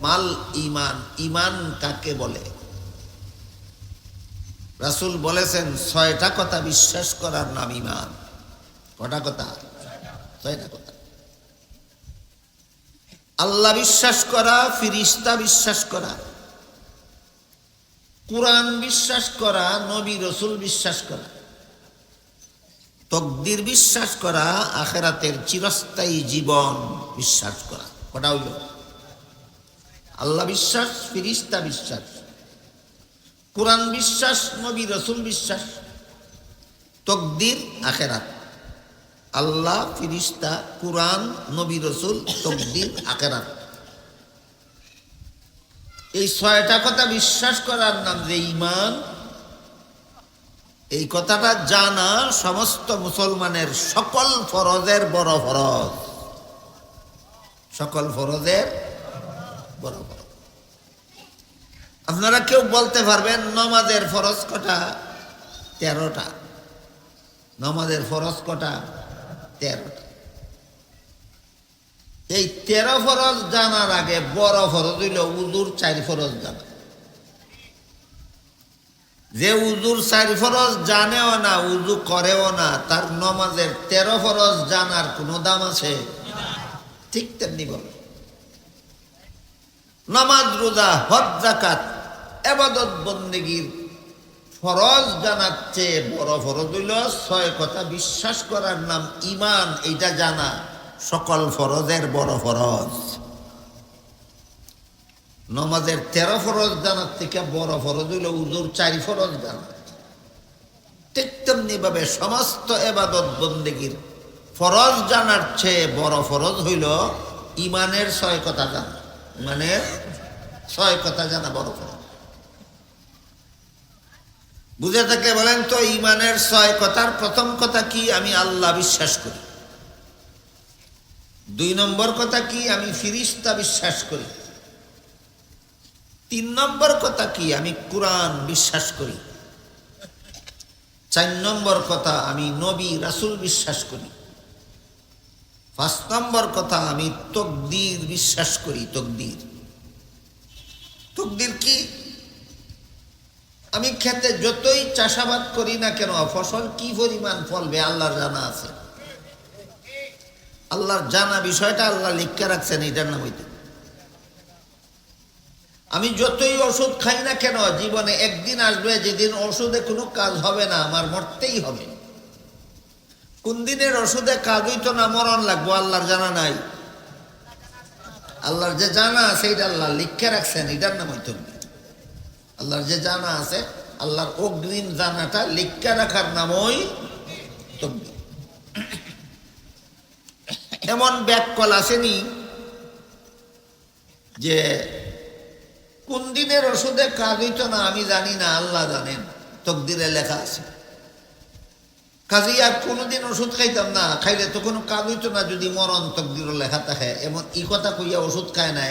মাল ইমান, ইমান কাকে বলে? রাসূল বলেছেন ৬টা কথা বিশ্বাস করার নাম ইমান। কটা কথা? ৬টা কথা। আল্লাহ বিশ্বাস করা, ফিরিস্তা বিশ্বাস করা, কুরআন বিশ্বাস করা, নবী রাসূল বিশ্বাস করা, তকদির বিশ্বাস করা, আখিরাতের চিরস্থায়ী জীবন বিশ্বাস করা। কটা হইল? আল্লাহ বিশ্বাস, ফিরিস্তা বিশ্বাস, কুরআন বিশ্বাস, নবী রাসূল বিশ্বাস, তকদির, আখিরাত। আল্লাহ, ফিরিস্তা, কুরআন, নবী রাসূল, তকদির, আখিরাত। এই ৬টা কথা বিশ্বাস করার নাম যে ঈমান। এই কথাটা জানা সমস্ত মুসলমানের সকল ফরজের বড় ফরজ। সকল ফরজের বড় ফরজ। আপনারা কেউ বলতে পারবেন নমাজের ফরজ কটা? ১৩টা। নমাজের ফরজ কটা? ১৩টা। এই ১৩ ফরজ জানার আগে বড় ফরজ হইল উযুর ৪ ফরজ জানা। যে উযুর ৪ ফরজ জানেও না, উযু করেও না, তার নমাজের ১৩ ফরজ জানার কোনো দাম আছে? ঠিক তেমনি বলে নামাজ, রোজা, হজ, যাকাত, ইবাদত বন্দেগীর ফরজ জানার চেয়ে বড় ফরজ হইল ৬ কথা বিশ্বাস করার নাম ঈমান। এইটা জানা সকল ফরজের বড় ফরজ। নমাজের ১৩ ফরজ জানার থেকে বড় ফরজ হইল উযুর ৪ ফরজ জানা। ঠিক তেমনি ভাবে সমস্ত ইবাদত বন্দেগীর ফরজ জানার চেয়ে বড় ফরজ হইল ঈমানের ৬ কথা জানা। ঈমানের ৬ কথা জানা বড় ফরজ। বুঝে থাকলে বলেন তো, ঈমানের ৬ কথার প্রথম কথা কি? আমি আল্লাহ বিশ্বাস করি। ২ নম্বর কথা কি? আমি ফিরিস্তা বিশ্বাস করি। ৩ নম্বর কথা কি? আমি কুরআন বিশ্বাস করি। ৪ নম্বর কথা আমি নবী রাসূল বিশ্বাস করি। ৫ নম্বর কথা আমি তকদির বিশ্বাস করি। তকদির, তকদির কি? আমি খেতে যতই চাষাবাদ করি না কেন, ফসল কি পরিমাণ ফলবে আল্লাহর জানা আছে। আল্লাহর জানা বিষয়টা আল্লাহ লিখে রাখছেন, এটার নাম হইতে। আমি যতই ওষুধ খাই না কেন, জীবনে একদিন আসবে যেদিন ওষুধে কোনো কাজ হবে না, আমার মরতেই হবে। কোন দিনের ওষুধে কাজ হইতো না, মরণ লাগবো, আল্লাহর জানা নাই। আল্লাহর যে জানা আছে এটা আল্লাহ লিখে রাখছেন, এটার নাম হইতো। আল্লাহর যে জানা আছে, আল্লাহর অগ্রিম জানাটা লিখে রাখার নামই তকদির। এমন ব্যাককল আসেনি যে কোন দিনের ওষুধে কাজ হইতো না আমি জানি না, আল্লাহ জানেন, তকদিরে লেখা আছে। কাজে আর কোনোদিন ওষুধ খাইতাম না, খাইলে তো কোনো কাজ হইতো না যদি মরণ তকদিরও লেখা থাকে। এমন ই কথা কইয়া ওষুধ খায় না,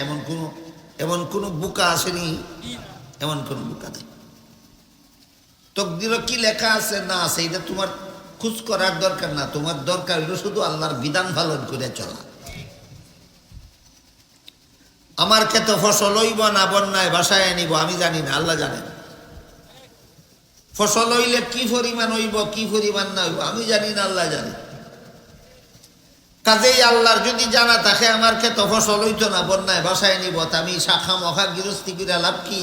এমন কোনো বুকা আসেনি, এমন কোনো বুকা নেই। তকদিরও কি লেখা আছে না আছে এটা তোমার খোঁজ করার দরকার না। তোমার দরকার হইল শুধু আল্লাহর বিধান পালন করে চলা। আমার ক্ষেত্রে ফসল হইব না বন্যায় বাসায় আনিব আমি জানি না, আল্লাহ জানেন। ফসল হইলে কি পরিমাণ হইব, কি পরিমাণ না হইব আমি জানি না, আল্লাহ জানে। কাজেই আল্লাহর যদি জানা থাকে আমার ক্ষেত্রে ফসল হইতো না, বন্যায় বাসায় নিব, আমি শাখা মখা গৃহস্থী করে লাভ কি?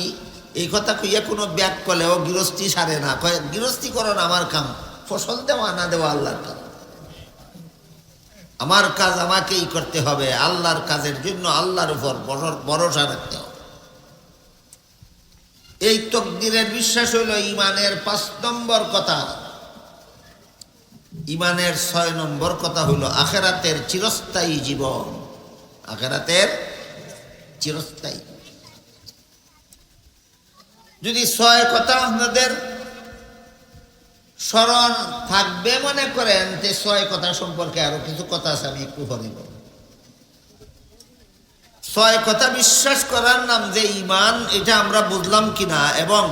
এই কথা কইয়া কোনো ব্যাগ করলেও গৃহস্থী সারে না। গৃহস্থী করণ আমার কাম, ফসল দেওয়া না দেওয়া আল্লাহর কাম। আমার কাজ আমাকেই করতে হবে। আল্লাহর কাজের জন্য আল্লাহর উপর ভরসা রাখতে হবে। এই তকদিরের বিশ্বাস হইল ঈমানের ৫ নম্বর কথা। ঈমানের ৬ নম্বর কথা হইল আখিরাতের চিরস্থায়ী জীবন। আখিরাতের চিরস্থায়ী। যদি ৬ কথা আপনাদের স্মরণ থাকবে মনে করেন, যে ৬ কথা সম্পর্কে আরো কিছু কথা আছে, আমি একটু পরে বলব। ৬ কথা বিশ্বাস করার নাম যে ঈমান, এটা আমরা বুঝলাম কিনা এবং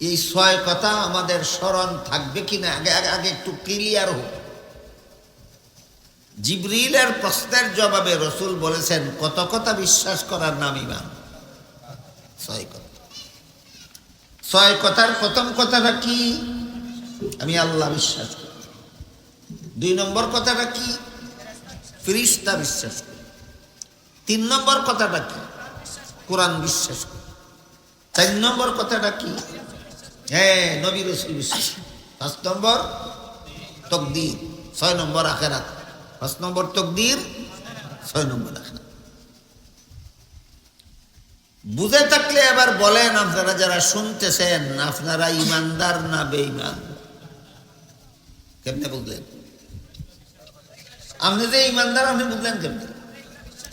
এই ৬ কথা আমাদের স্মরণ থাকবে কিনা আগে একটু ক্লিয়ার হোক। জিবরিলের প্রশ্নের জবাবে রসুল বলেছেন কত কথা বিশ্বাস করার নাম ঈমান। 6 কথা। 6 কথার প্রথম কথাটা কি? আমি আল্লাহ বিশ্বাস করি। 2 নম্বর কথাটা কি? ফেরেশতা বিশ্বাস করি। 3 নম্বর কথাটা কি? কোরআন বিশ্বাস করি। 4 নম্বর কথাটা কি? হ্যাঁ, নবী রাসূল বিশ্বাস করি। 5 নম্বর তাকদীর। 6 নম্বর আখিরাত। 5 নম্বর তাকদীর, 6 নম্বর আখিরাত। বুঝে থাকলে এবার বলেন, আপনারা যারা শুনতেছেন, আপনারা ইমানদার না বেঈমান? কেমনে বুঝলেন? আপনি যে ইমানদার, আপনি বুঝলেন কেমনে?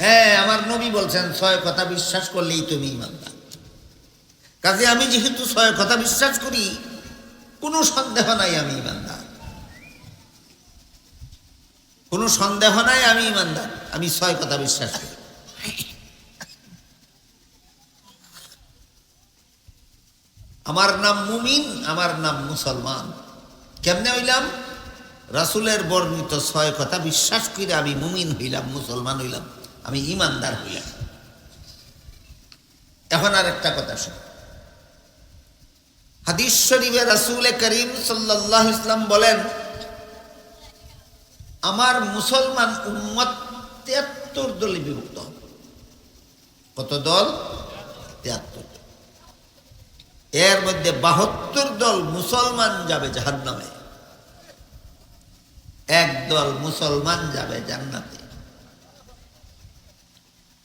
হ্যাঁ, আমার নবী বলছেন 6 কথা বিশ্বাস করলেই তুমি ইমানদার। কাজে আমি যেহেতু 6 কথা বিশ্বাস করি, কোনো সন্দেহ নাই আমি ইমানদার। কোনো সন্দেহ নাই আমি ইমানদার। আমি 6 কথা বিশ্বাস করি। আমার নাম মুমিন, আমার নাম মুসলমান। কেমনে হইলাম? রাসূলের বর্ণিত 6 কথা বিশ্বাস করে আমি মুমিন হইলাম, মুসলমান হইলাম, আমি ইমানদার হইলাম। এখন আর একটা কথা শুন। হাদিস শরীফে রাসূল করিম সাল্লাল্লাহু আলাইহি ওয়াসাল্লাম বলেন, আমার মুসলমান উম্মত 73 দলে বিভক্ত হবে। কত দল? 73। এর মধ্যে 72 দল মুসলমান যাবে জাহান্নামে, 1 দল মুসলমান যাবে জান্নাতে।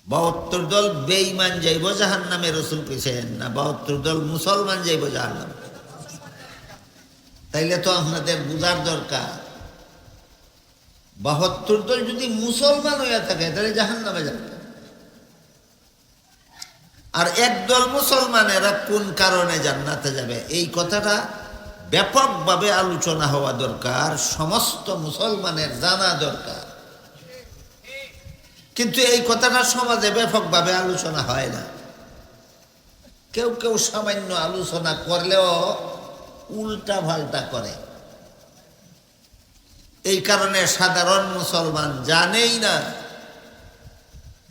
72 দল বেঈমান যাইব জাহান্নামে। রাসূল কইছেন না 72 দল মুসলমান যাইব জাহান্নামে। তাইলে তো আপনাদের বুঝার দরকার, 72 দল যদি মুসলমান হইয়া থাকে তাহলে জাহান্নামে যাবে। আর 1 দল মুসলমানেরা কোন কারণে জান্নাতে যাবে, এই কথাটা ব্যাপকভাবে আলোচনা হওয়া দরকার, সমস্ত মুসলমানের জানা দরকার। কিন্তু এই কথাটা সমাজে ব্যাপকভাবে আলোচনা হয় না। কেউ কেউ সামান্য আলোচনা করলেও উল্টা পাল্টা করে। এই কারণে সাধারণ মুসলমান জানেই না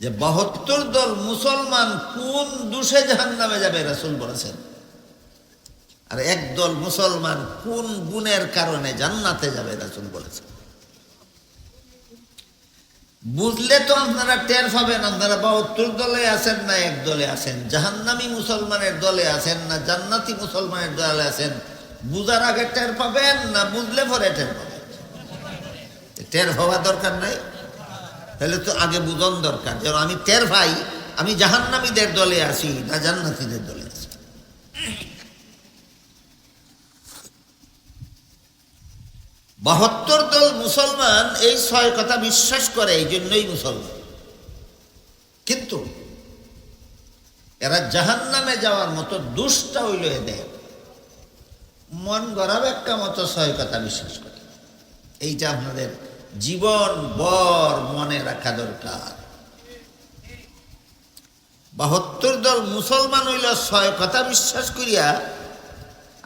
যে 72 দল মুসলমান কোন দোষে জাহান্নামে যাবে রাসূল বলেছেন, আর 1 দল মুসলমান কোন গুণের কারণে জান্নাতে যাবে রাসূল বলেছেন। বুঝলে তো আপনারা টের পাবেন আপনারা 72 দলে আছেন না 1 দলে আছেন, জাহান্নামী মুসলমানের দলে আছেন না জান্নাতি মুসলমানের দলে আছেন। বুঝার আগে টের পাবেন না বুঝলে পরে টের পাবেন? টের হওয়া দরকার নাই? তাহলে তো আগে বুঝন দরকার, যেন আমি টের পাই আমি জাহান্নামীদের দলে আছি না জান্নাতীদের দলে আছি। বাহাত্তর দল মুসলমান এই 6 কথা বিশ্বাস করে, এই জন্যই মুসলমান। কিন্তু এরা জাহান্নামে যাওয়ার মতো দুষ্টা হইল এদের, মন গড়াবে একটা মতো 6 কথা বিশ্বাস করে। এইটা আপনাদের জীবন ভর মনে রাখা দরকার। 72 দল মুসলমান হইল 6 কথা বিশ্বাস করিয়া,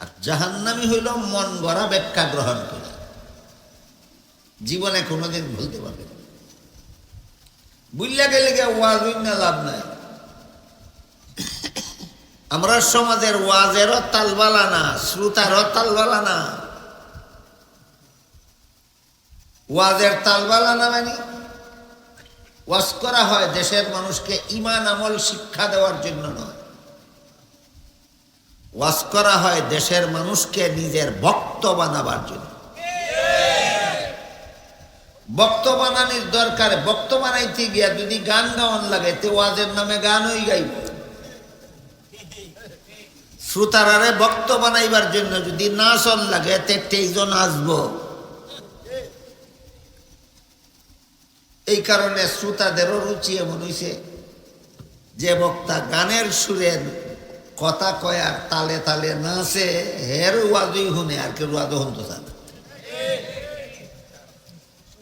আর জাহান্নামী হইল মন গড়া ব্যাখ্যা গ্রহণ করিয়া। জীবনে কোনোদিন ভুলতে পারবে না। বুঝলা গেলে ওয়াজ না লাভ নাই। আমরা সমাজের ওয়াজেরও তালবালা না, শ্রোতারও তালবালা না। ওয়াজের তালবালা না মানে ওয়াজ করা হয় দেশের মানুষকে ঈমান আমল শিক্ষা দেওয়ার জন্য নয়, ওয়াজ করা হয় দেশের মানুষকে নিজের ভক্ত বানাবার জন্য। ভক্ত বানানোর দরকার, ভক্ত বানাইতে গিয়া যদি গান গাওয়ান লাগে তে ওয়াজের নামে গানই গাইব। শ্রোতারারে ভক্ত বানাইবার জন্য যদি নাচন লাগে তে তেইজন নাচবো। এই কারণে শ্রোতাদেরও রুচি এমন হইছে যে বক্তা গানের সুরের কথা কয় আর তালে তালে নাচে, হের ওয়াজই শুনে আর কেউ ওয়াজও শুনতে চায় না।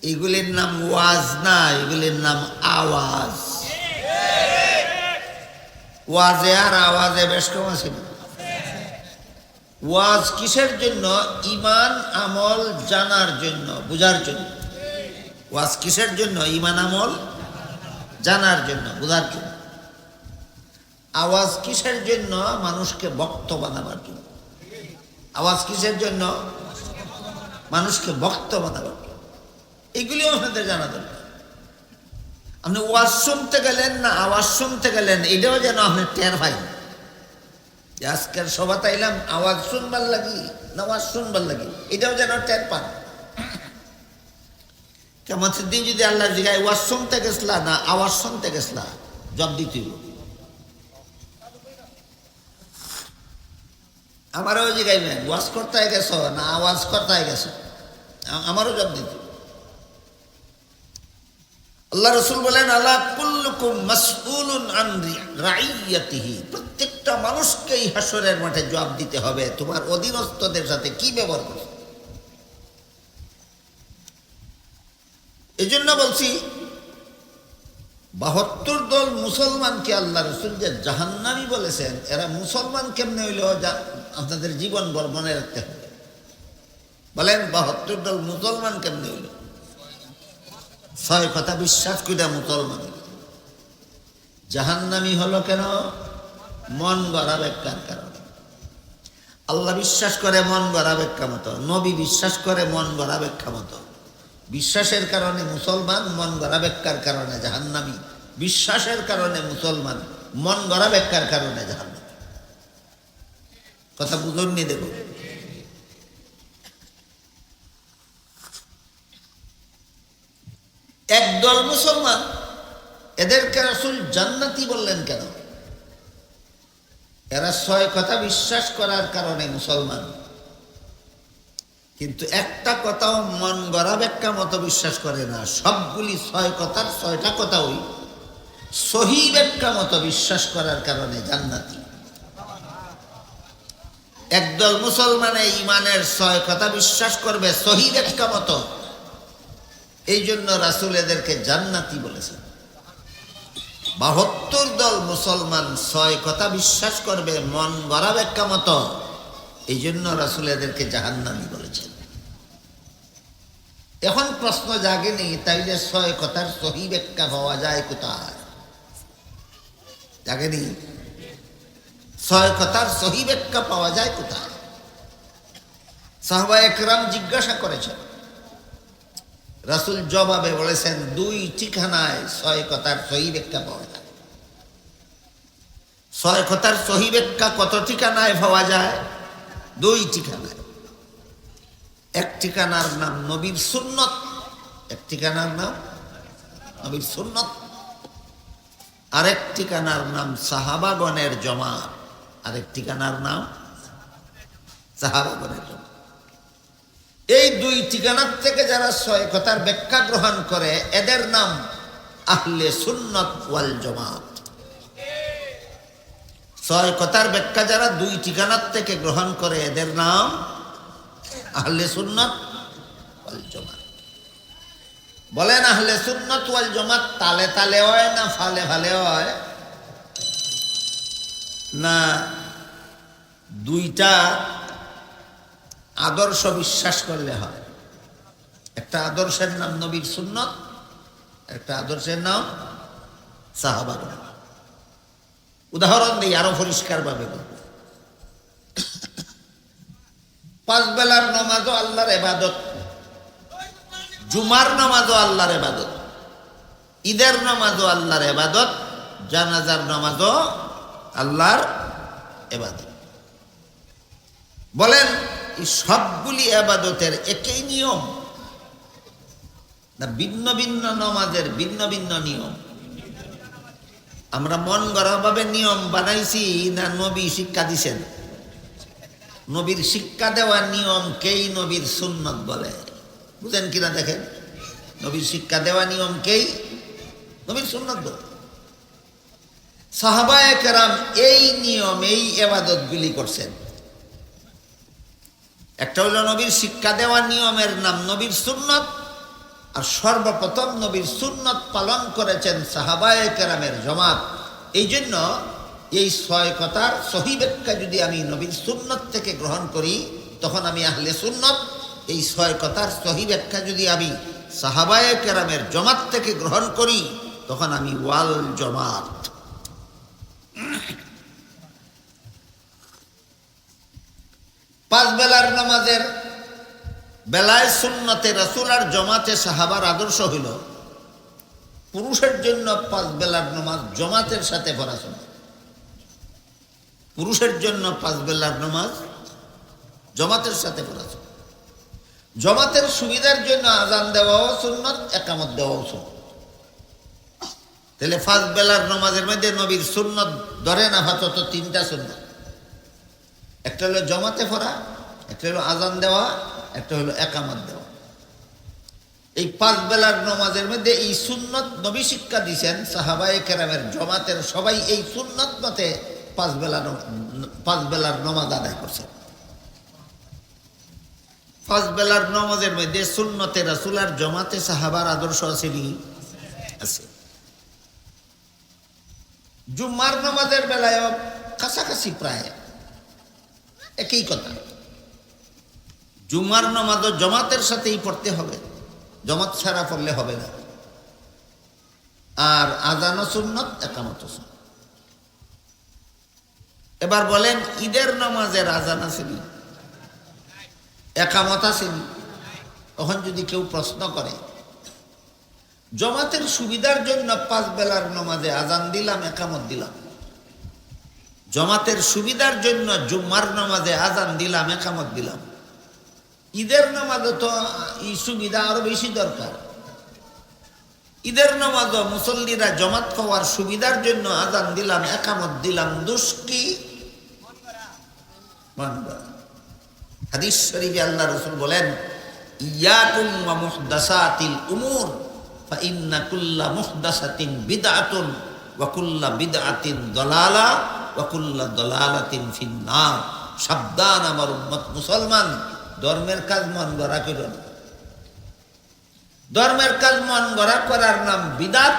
এগুলির নাম ওয়াজ না, এগুলির নাম আওয়াজ। ওয়াজে আর আওয়াজে বেশ কম আছে। ওয়াজ কিসের জন্য? ঈমান আমল জানার জন্য, বুঝার জন্য। ওয়াজ কিসের জন্য? ঈমান আমল জানার জন্য, বোঝার জন্য। আওয়াজ কিসের জন্য? মানুষকে বক্তা বানাবার জন্য। আওয়াজ কিসের জন্য? মানুষকে বক্তা বানাবার জন্য। এগুলিও আপনাদের জানা দরকার। আপনি ওয়াজ শুনতে গেলেন না আওয়াজ শুনতে গেলেন, এটাও যেন আপনি টের পাই। আজকের সভা তাইলাম আওয়াজ শুনবার লাগি না ওয়াজ শুনবার লাগি, এটাও যেন টের পান। কেমন দিন যদি আল্লাহ জিগায় ওয়াজ শুনতে গেছলা না আওয়াজ শুনতে গেছলা, জব দিতে হইব। আমারও জিগাইবেন ওয়াজ করতে গেছ না আওয়াজ করতে গেছ, আমারও জব দিতে। আল্লাহ রসুল বলেন আলা কুল্লুকুম মাসউলুন আন রাইয়াতিহি, প্রত্যেকটা মানুষকেই হাসরের মাঠে জবাব দিতে হবে তোমার অধীনস্থদের সাথে কি ব্যবহার করো। এই জন্য বলছি ৭২ দল মুসলমানকে আল্লাহ রসুল যে জাহান্নামী বলেছেন, এরা মুসলমান কেমনে হইল আপনাদের জীবন ভর মনে রাখতে হবে। বলেন ৭২ দল মুসলমান কেমনে হইল? ৬ কথা বিশ্বাস করে মুসলমান। জাহান্নামী হলো কেন? মন গড়া ব্যাখ্যার কারণে। আল্লাহ বিশ্বাস করে মন গড়া ব্যাখ্যা মতো, নবী বিশ্বাস করে মন গড়া ব্যাখ্যা মতো। বিশ্বাসের কারণে মুসলমান, মন গড়া ব্যাখ্যার কারণে জাহান্নামী। বিশ্বাসের কারণে মুসলমান, মন গড়া ব্যাখ্যার কারণে জাহান্নামী। কথা বুঝুননি? দেব একদল মুসলমান, এদেরকে রাসূল জান্নাতি বললেন কেন? এরা ৬ কথা বিশ্বাস করার কারণে মুসলমান, কিন্তু একটা কথাও মন গড়া ব্যাখ্যা মতো বিশ্বাস করে না। সবগুলি ৬ কথার ৬টা কথা ওই সহি ব্যাখ্যা মতো বিশ্বাস করার কারণে জান্নাতি। একদল মুসলমানে ইমানের ৬ কথা বিশ্বাস করবে সহি ব্যাখ্যা মতো, এই জন্য রাসূল এদেরকে জান্নাতি বলেছেন। ৭২ দল মুসলমান ৬ কথা বিশ্বাস করবে মন গড়া ব্যাখ্যা মতো, এই জন্য রাসূল এদেরকে জাহান্নামী বলেছেন। এখন প্রশ্ন জাগেনি, তাইলে ৬ কথার সহি ব্যাখ্যা পাওয়া যায় কোথায়? জাগেনি? ৬ কথার সহি ব্যাখ্যা পাওয়া যায় কোথায়? সাহাবায়ে কেরাম জিজ্ঞাসা করেছেন, রাসূল জবাবে বলেছেন 2 ঠিকানায় ৬ কথার সহি ব্যাখ্যা পাওয়া যায়। ৬ কথার সহি ব্যাখ্যা কত ঠিকানায় পাওয়া যায়? 2 ঠিকানায়। এক ঠিকানার নাম নবীর সুন্নত, এক ঠিকানার নাম নবীর সুন্নত, আরেক ঠিকানার নাম সাহাবাগণের জমাত, আরেক ঠিকানার নাম সাহাবাগণের জমাত। এই 2 ঠিকানার থেকে যারা ৬ কথার ব্যাখ্যা গ্রহণ করে এদের নাম আহলে সুন্নাত ওয়াল জামাত। ৬ কথার ব্যাখ্যা যারা 2 ঠিকানার থেকে গ্রহণ করে এদের নাম আহলে সুন্নাত ওয়াল জামাত। বলেন আহলে সুন্নাত ওয়াল জামাত তালে তালে হয় না ফালে ফালে হয়? না, 2টা আদর্শ বিশ্বাস করলে হয়। একটা আদর্শের নাম নবীর সুন্নত, একটা আদর্শের নাম সাহাবাগণ। উদাহরণ দিই আরো পরিষ্কার ভাবে। 5 বেলার নামাজও আল্লাহর ইবাদত, জুমার নামাজও আল্লাহর ইবাদত, ঈদের নামাজও আল্লাহর ইবাদত, জানাজার নামাজও আল্লাহর ইবাদত। বলেন এই সবগুলি ইবাদতের একই নিয়ম না ভিন্ন ভিন্ন নামাজের ভিন্ন ভিন্ন নিয়ম? আমরা মন গড়াভাবে নিয়ম বানাইছি না নবী শিক্ষা দিছেন? নবীর শিক্ষা দেওয়া নিয়মকেই নবীর সুন্নত বলে। বুঝেন কিনা দেখেন, নবীর শিক্ষা দেওয়া নিয়মকেই নবীর সুন্নত বলে। সাহাবায়ে কেরাম এই নিয়ম এই ইবাদতগুলি করছেন। একটা হলো নবীর শিক্ষা দেওয়া নিয়মের নাম নবীর সুন্নত, আর সর্বপ্রথম নবীর সুন্নত পালন করেছেন সাহাবায়ে কেরামের জমাত। এই জন্য এই ৬ কথার সহি ব্যাখ্যা যদি আমি নবীর সুন্নত থেকে গ্রহণ করি তখন আমি আহলে সুন্নত। এই ৬ কথার সহি ব্যাখ্যা যদি আমি সাহাবায়ে কেরামের জমাত থেকে গ্রহণ করি, তখন আমি ওয়াল জমাত। পাঁচ বেলার নামাজের বেলায় সুন্নতে রাসূল আর জমাতে সাহাবার আদর্শ হইল পুরুষের জন্য পাঁচ বেলার নামাজ জমাতের সাথে পড়া সুন্নাত। পুরুষের জন্য পাঁচ বেলার নামাজ জমাতের সাথে পড়া সুন্নাত। জমাতের সুবিধার জন্য আজান দেওয়াও সুন্নাত, একামত দেওয়াও সুন্নাত। তাহলে পাঁচ বেলার নামাজের মধ্যে নবীর সুন্নাত ধরে না আপাতত তিনটা সুন্নাত। একটা হলো জমাতে পড়া, একটা হলো আজান দেওয়া, একটা হলো একামত দেওয়া। এই পাঁচ বেলার নামাজের মধ্যে এই সুন্নত নবী শিক্ষা দিয়েছেন। সাহাবায়ে কেরামের জমাতের সবাই এই সুন্নত মতে পাঁচ বেলার নামাজ আদায় করছেন। পাঁচ বেলার নামাজের মধ্যে সুন্নতে রাসূল আর জমাতে সাহাবার আদর্শ আছে। জুম্মার নামাজের বেলায় কাছাকাছি প্রায় একই কথা। জুম্মার নামাজও জমাতের সাথেই পড়তে হবে, জমাত ছাড়া পড়লে হবে না। আর আজানও সুন্নত, একামতও সুন্নত। এবার বলেন, ঈদের নামাজের আজান আসেনি, একামত আসেনি? তখন যদি কেউ প্রশ্ন করে, জমাতের সুবিধার জন্য পাঁচ বেলার নামাজে আজান দিলাম, একামত দিলাম, জমাতের সুবিধার জন্য জুম্মার নামাজে আজান দিলাম, একামত দিলাম, ঈদের নামাজও তো এই সুবিধা আরো বেশি দরকার। ঈদের নামাজও মুসল্লিরা জমাত পাওয়ার সুবিধার জন্য আজান দিলাম, একামত দিলাম, দোষ কি? হাদিস শরীফে আল্লাহ রাসূল বলেন, ইয়াকুম ওয়া মুহদাসাতিল উমুর ফাইন্না কুল্লা মুহদাসাতিন বিদআতুন ওয়া কুল্লা বিদআতিন দালালা ওয়া কুল্লা দালালাতিন ফিন্নার। সাবধান আমার উম্মত মুসলমান, ধর্মের কাজ মন গড়া করো না। ধর্মের কাজ মন গড়া করার নাম বিদআত,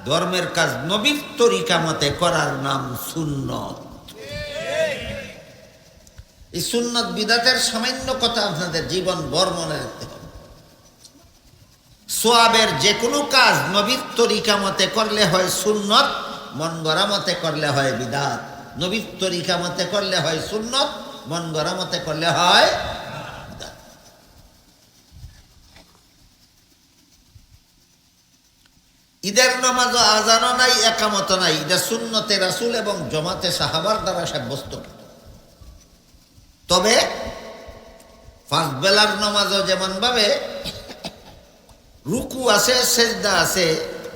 ধর্মের কাজ নবীর তরিকা মতে করার নাম সুন্নত। এই সুন্নত বিদআতের সামান্য কথা আপনাদের জীবন ভর মনে রাখতে হবে। সোয়াবের যে কোনো কাজ নবীর তরিকা মতে করলে হয় সুন্নত, মন গড়া মতে করলে হয় বিদআত। নবীর তরিকা মতে করলে হয় সুন্নত, মন গড়া মতে করলে হয় বিদআত। ঈদের নামাজও আজানও নাই, একামত নাই, এটা সুন্নতে রাসূল এবং জমাতে সাহাবার দ্বারা সাব্যস্ত। তবে পাঁচ বেলার নামাজও যেমন ভাবে রুকু আছে, সেজদা আছে,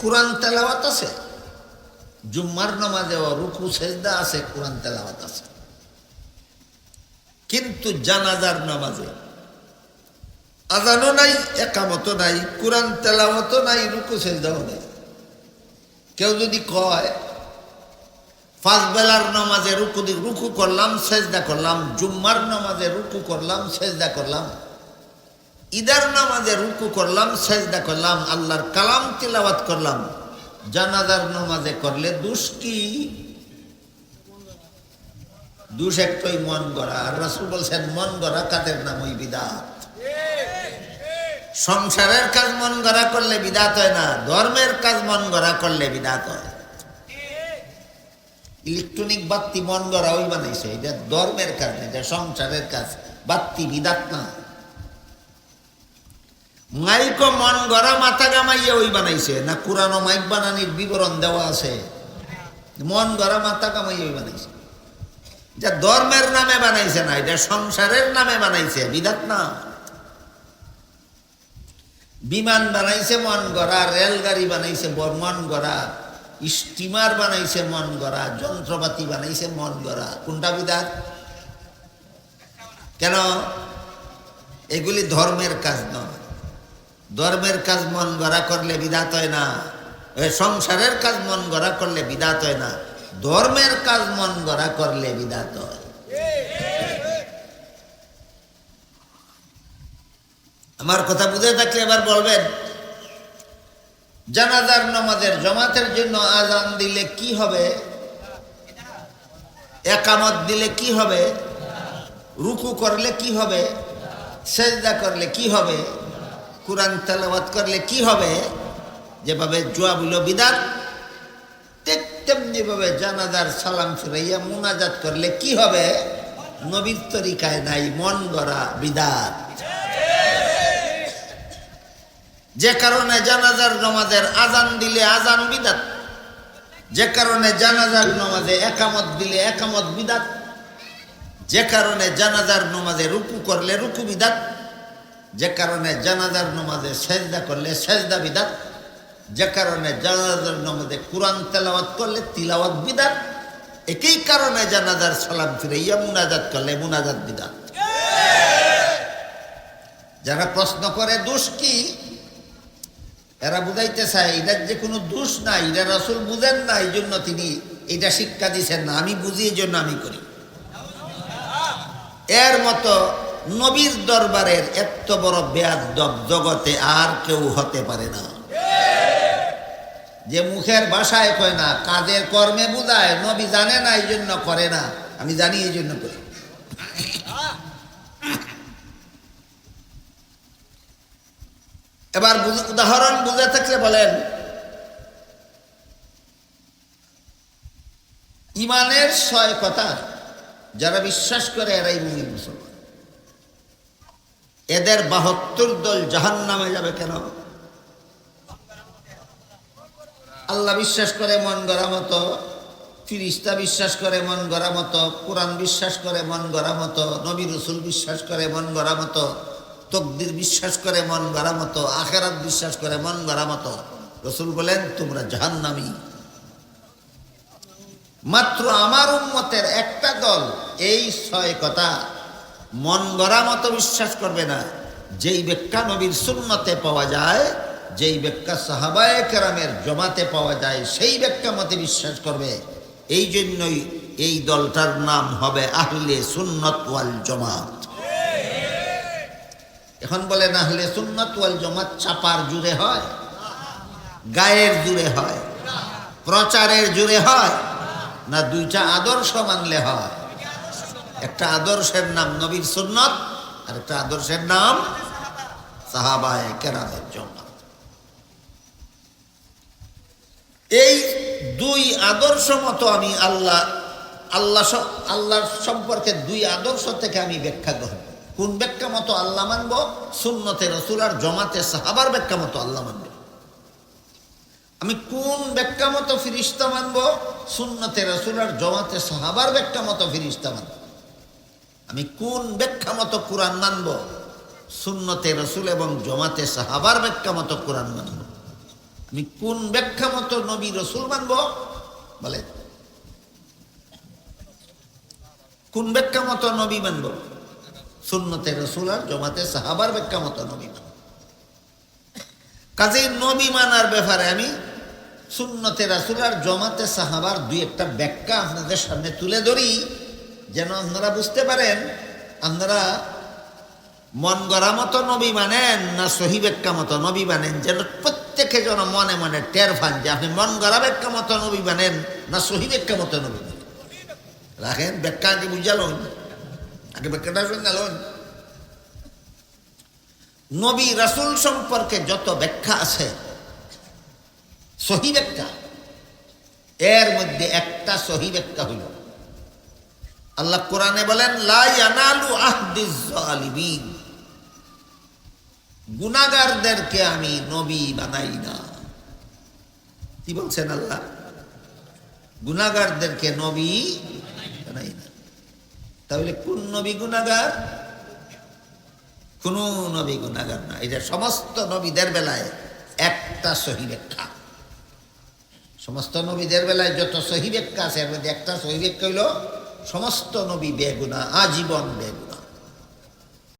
কোরআন তেলাওয়াত আছে, জুম্মার নামাজেও রুকু সেজদা আছে, কোরআন তেলাওয়াত আছে। কিন্তু জানাজার নামাজে আজানও নাই, একামতও নাই, কোরআন তেলাওয়াতও নাই, রুকু সেজদাও নাই। কেউ যদি কয় পাঁচ বেলার নামাজে রুকু করলাম, সেজদা করলাম, জুম্মার নামাজে রুকু করলাম, সেজদা করলাম, ঈদের নামাজে রুকু করলাম, সেজদা করলাম, আল্লাহর কালাম তিলাওয়াত করলাম, জানাজার নামাজে করলে দোষ কি? দোষ একটাই, মন গড়া। আর রাসূল বলছেন, মন গড়া কাদের নাম? ওই বিদআত। সংসারের কাজ মন গড়া করলে বিদআত হয় না, ধর্মের কাজ মন গড়া করলে বিদআত হয়। ইলেকট্রনিক বাতি মন গড়া ওই বানাইছে, এটা ধর্মের কাজ, এটা সংসারের কাজ, বাতি বিদআত না। মাইকও মন গড়া মাথা গামাইয়া ওই বানাইছে না? কোরআন ও মাইক বানানির বিবরণ দেওয়া আছে, মন গড়া মাথা গামাইয়া ওই বানাইছে। এটা ধর্মের নামে বানাইছে না, এটা সংসারের নামে বানাইছে, বিদআত না। বিমান বানাইছে মন গড়া, রেলগাড়ি বানাইছে মন গড়া, স্টিমার বানাইছে মন গড়া, যন্ত্রপাতি বানাইছে মন গড়া। কোনটা বিদআত? কেন? এগুলি ধর্মের কাজ নয়। ধর্মের কাজ মন গড়া করলে বিদআত হয় না, সংসারের কাজ মন গড়া করলে বিদআত হয় না, ধর্মের কাজ মন গড়া করলে বিদআত হয়। আমার কথা বুঝে থাকলে এবার বলবেন, জানাজার নামাজের জমাতের জন্য আজান দিলে কি হবে? একামত দিলে কি হবে? রুকু করলে কি হবে? সেজদা করলে কি হবে? কোরআন তেলাওয়াত করলে কি হবে? যেভাবে জুয়া বইল বিদাত, ঠিক তেমনি ভাবে জানাজার সালাম ফিরাইয়া মুনাজাত করলে কি হবে? নবীর তরিকায় নাই, মন গড়া বিদাত। যে কারণে জানাজার নামাজের আজান দিলে আজান বিদাত, যে কারণে জানাজার নামাজে একামত দিলে একামত বিদাত, যে কারণে জানাজার নামাজে রুকু করলে রুকু বিদাত, যে কারণে জানাজার নামাজে সেজদা করলে সেজদা বিদাত, যে কারণে জানাজার নামাজে কোরআন তেলাওয়াত করলে তিলাওয়াত বিদাত, একই কারণে জানাজার সালাম ফিরাইয়া মুনাজাত করলে মুনাজাত বিদাত। যারা প্রশ্ন করে দোষ কি, এরা বুঝাইতে চায় এটার যে কোনো দোষ নাই, এটা রাসূল বুঝেন না, এই জন্য তিনি এটা শিক্ষা দিচ্ছেন না, আমি বুঝি এই জন্য আমি করি। এর মতো নবীর দরবারের এত বড় বেয়াদব জগতে আর কেউ হতে পারে না। যে মুখের ভাষায় কয় না, কাজের কর্মে বুঝায় নবী জানে না এই জন্য করে না, আমি জানি এই জন্য করি। এবার উদাহরণ বুঝে থাকলে বলেন, ইমানের 6 কথা যারা বিশ্বাস করে এরাই মুমিন মুসলমান। এদের 72 দল জাহান্নামে যাবে কেন? আল্লাহ বিশ্বাস করে মন গড়া মতো, ফিরিস্তা বিশ্বাস করে মন গড়া মতো, কোরআন বিশ্বাস করে মন গড়া মতো, নবী রাসূল বিশ্বাস করে মন গড়া মতো, তকদির বিশ্বাস করে মন গড়া মতো, আখিরাত বিশ্বাস করে মন গড়া মতো। রাসূল বলেন তোমরা জাহান্নামী। মাত্র আমার উম্মতের একটা দল এই 6 কথা মন গড়া মতো বিশ্বাস করবে না। যেই ব্যাখ্যা নবীর সুন্নতে পাওয়া যায়, যেই ব্যাখ্যা সাহাবায়ে কেরামের জমাতে পাওয়া যায়, সেই ব্যাখ্যা মতে বিশ্বাস করবে। এই জন্যই এই দলটার নাম হবে আহলে সুন্নাত ওয়াল জামাত। এখন বলেন আহলে সুন্নাত ওয়াল জামাত চাপার জুড়ে হয়, গায়ের জুড়ে হয়, প্রচারের জুড়ে হয়, না দুইটা আদর্শ মানলে হয়? একটা আদর্শের নাম নবীর সুন্নাত, আর একটা আদর্শের নাম সাহাবায়ে কেরামের জামাত। এই দুই আদর্শ মতো আমি আল্লাহর সম্পর্কে 2 আদর্শ থেকে আমি ব্যাখ্যা গ্রহণ। কোন ব্যাখ্যা মতো আল্লাহ মানব? সুন্নতে রাসূল আর জামাতে সাহাবার ব্যাখ্যা মতো আল্লাহ মানব। আমি কোন ব্যাখ্যা মতো ফিরিস্তা মানব? সুন্নতে রাসূল আর জামাতে সাহাবার ব্যাখ্যা মতো ফিরিস্তা মানব। আমি কোন ব্যাখ্যা মতো কোরআন মানব? সুন্নতে রাসূল এবং জামাতে সাহাবার ব্যাখ্যা মতো কোরআন মানব। আমি কোন ব্যাখ্যা মতো নবী রাসূল মানব? বলে কোন ব্যাখ্যা মতো নবী মানব? সুন্নতে রাসূল আর জামাতে সাহাবার ব্যাখ্যা মতো নবী মানব। কাজেই নবী মানার ব্যাপারে আমি সুন্নতে রাসূল আর জামাতে সাহাবার 2-1টা ব্যাখ্যা আপনাদের সামনে তুলে ধরি, যেন আপনারা বুঝতে পারেন আপনারা মন গড়া মতো নবী মানেন না সহি ব্যাখ্যা মতো নবী মানেন, যেন প্রত্যেকে যেন মনে মনে টের পান যে আপনি মন গড়া ব্যাখ্যা মতো নবী মানেন না সহি ব্যাখ্যা মতো নবী মানেন। রাখেন ব্যাখ্যা আগে বুঝালুন, আগে ব্যাখ্যাটা শুনলেন। নবী রাসূল সম্পর্কে যত ব্যাখ্যা আছে সহি ব্যাখ্যা, এর মধ্যে একটা সহি ব্যাখ্যা হইল আল্লাহ কোরআনে বলেন লা ইয়ানালু আহদিজ জালিমিন, গুনাহগারদেরকে আমি নবী বানাই না। কি বলছেন আল্লাহ? গুনাহগারদেরকে নবী বানাই না। তাহলে কোন নবী গুনাহগার? কোন নবী গুনাহগার না। এটা সমস্ত নবীদের বেলায় একটা সহি ব্যাখ্যা। সমস্ত নবীদের বেলায় যত সহি ব্যাখ্যা আছে এর মধ্যে একটা সহি ব্যাখ্যা হইল সমস্ত নবী বেগুনাহ, আজীবন বেগুনাহ।